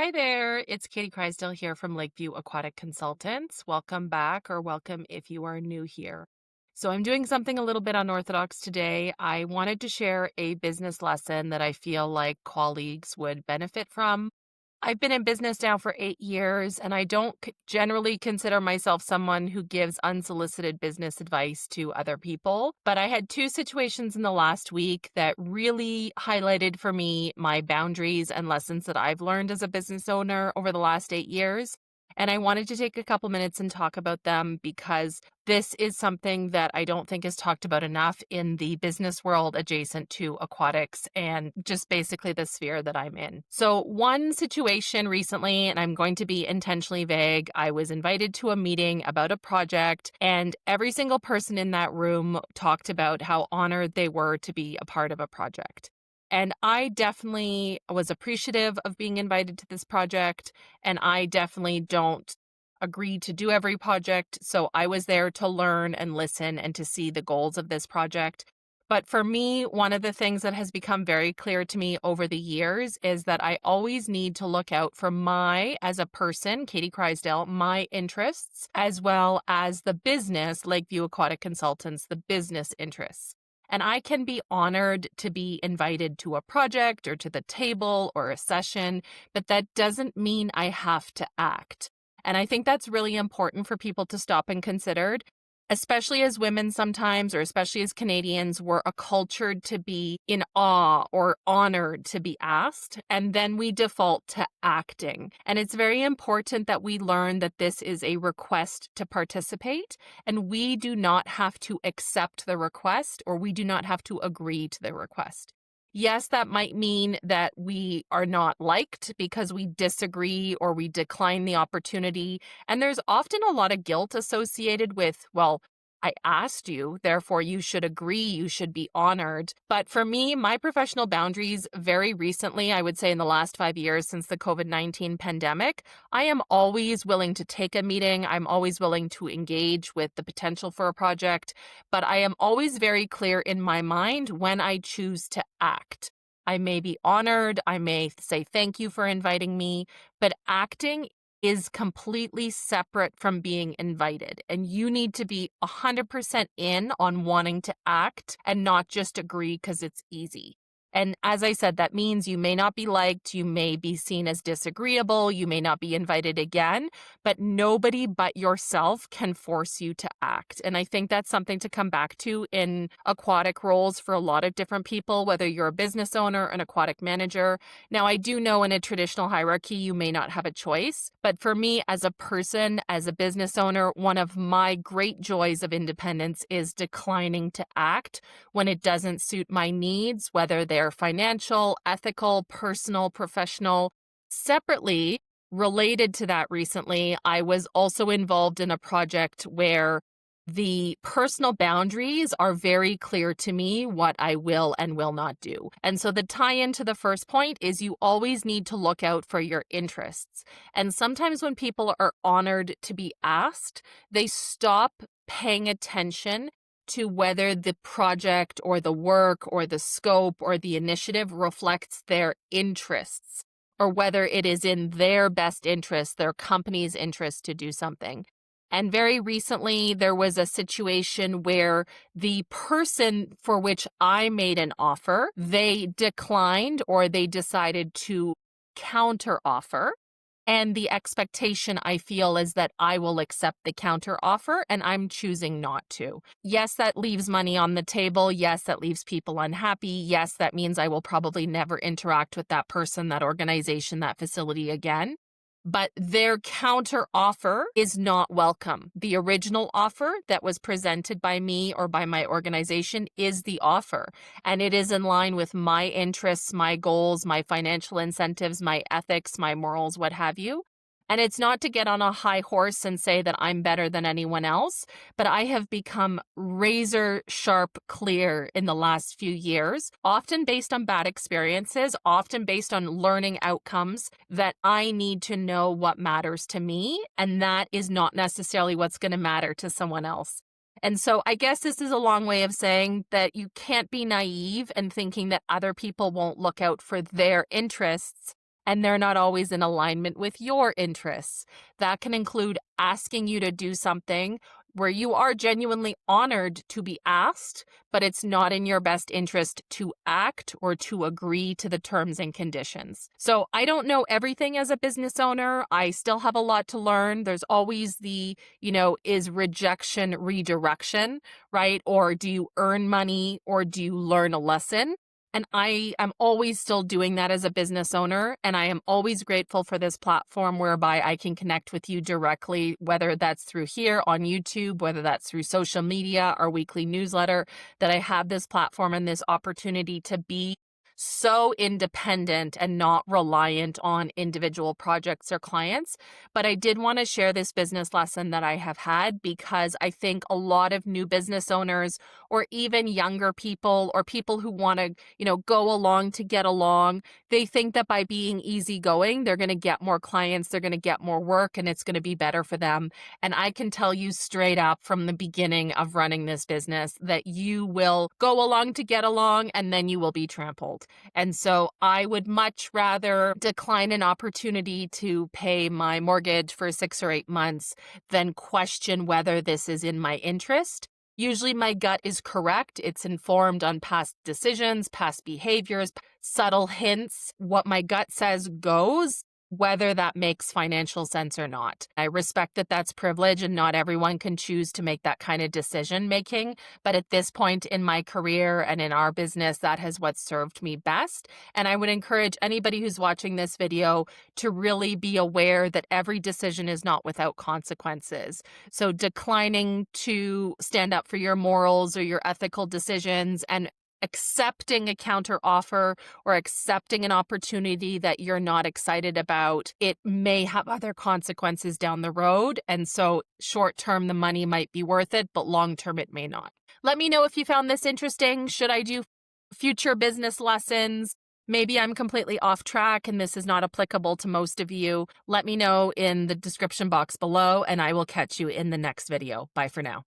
Hi there, it's Katie Crysdale here from Lakeview Aquatic Consultants. Welcome back, or welcome if you are new here. So, I'm doing something a little bit unorthodox today. I wanted to share a business lesson that I feel like colleagues would benefit from. I've been in business now for 8 years, and I don't generally consider myself someone who gives unsolicited business advice to other people. But I had two situations in the last week that really highlighted for me my boundaries and lessons that I've learned as a business owner over the last 8 years. And I wanted to take a couple minutes and talk about them because this is something that I don't think is talked about enough in the business world adjacent to aquatics and just basically the sphere that I'm in. So, one situation recently, and I'm going to be intentionally vague, I was invited to a meeting about a project, and every single person in that room talked about how honored they were to be a part of a project. And I definitely was appreciative of being invited to this project, and I definitely don't agree to do every project. So I was there to learn and listen and to see the goals of this project. But for me, one of the things that has become very clear to me over the years is that I always need to look out for as a person, Katie Crysdale, my interests, as well as the business, Lakeview Aquatic Consultants, the business interests. And I can be honored to be invited to a project or to the table or a session, but that doesn't mean I have to act. And I think that's really important for people to stop and consider, especially as women sometimes, or especially as Canadians, we're accultured to be in awe or honored to be asked, and then we default to acting. And it's very important that we learn that this is a request to participate, and we do not have to accept the request, or we do not have to agree to the request. Yes, that might mean that we are not liked because we disagree or we decline the opportunity. And there's often a lot of guilt associated with, well, I asked you, therefore you should agree, you should be honored. But for me, my professional boundaries very recently, I would say in the last 5 years since the COVID-19 pandemic, I am always willing to take a meeting. I'm always willing to engage with the potential for a project, but I am always very clear in my mind when I choose to act. I may be honored, I may say thank you for inviting me, but acting is completely separate from being invited. And you need to be 100% in on wanting to act and not just agree because it's easy. And as I said, that means you may not be liked, you may be seen as disagreeable, you may not be invited again, but nobody but yourself can force you to act. And I think that's something to come back to in aquatic roles for a lot of different people, whether you're a business owner, an aquatic manager. Now, I do know in a traditional hierarchy, you may not have a choice, but for me as a person, as a business owner, one of my great joys of independence is declining to act when it doesn't suit my needs, whether they're financial, ethical, personal, professional. Separately, related to that recently, I was also involved in a project where the personal boundaries are very clear to me what I will and will not do. And so the tie in to the first point is you always need to look out for your interests. And sometimes when people are honored to be asked, they stop paying attention to whether the project or the work or the scope or the initiative reflects their interests, or whether it is in their best interest, their company's interest to do something. And very recently, there was a situation where the person for which I made an offer, they declined or they decided to counter offer. And the expectation I feel is that I will accept the counter offer, and I'm choosing not to. Yes, that leaves money on the table. Yes, that leaves people unhappy. Yes, that means I will probably never interact with that person, that organization, that facility again. But their counter offer is not welcome. The original offer that was presented by me or by my organization is the offer, and it is in line with my interests, my goals, my financial incentives, my ethics, my morals, what have you. And it's not to get on a high horse and say that I'm better than anyone else, but I have become razor sharp clear in the last few years, often based on bad experiences, often based on learning outcomes, that I need to know what matters to me, and that is not necessarily what's going to matter to someone else. And so I guess this is a long way of saying that you can't be naive and thinking that other people won't look out for their interests and they're not always in alignment with your interests. That can include asking you to do something where you are genuinely honored to be asked, but it's not in your best interest to act or to agree to the terms and conditions. So I don't know everything as a business owner. I still have a lot to learn. There's always the, is rejection redirection, right? Or do you earn money or do you learn a lesson? And I am always still doing that as a business owner. And I am always grateful for this platform whereby I can connect with you directly, whether that's through here on YouTube, whether that's through social media, our weekly newsletter, that I have this platform and this opportunity to be so independent and not reliant on individual projects or clients. But I did want to share this business lesson that I have had because I think a lot of new business owners or even younger people or people who want to, go along to get along, they think that by being easygoing, they're going to get more clients, they're going to get more work, and it's going to be better for them. And I can tell you straight up from the beginning of running this business that you will go along to get along and then you will be trampled. And so I would much rather decline an opportunity to pay my mortgage for 6 or 8 months than question whether this is in my interest. Usually my gut is correct. It's informed on past decisions, past behaviors, subtle hints. What my gut says goes, whether that makes financial sense or not. I respect that that's privilege and not everyone can choose to make that kind of decision making. But at this point in my career and in our business, that has what served me best. And I would encourage anybody who's watching this video to really be aware that every decision is not without consequences. So declining to stand up for your morals or your ethical decisions and accepting a counter offer or accepting an opportunity that you're not excited about, it may have other consequences down the road. And so short term, the money might be worth it, but long term, it may not. Let me know if you found this interesting. Should I do future business lessons? Maybe I'm completely off track and this is not applicable to most of you. Let me know in the description box below and I will catch you in the next video. Bye for now.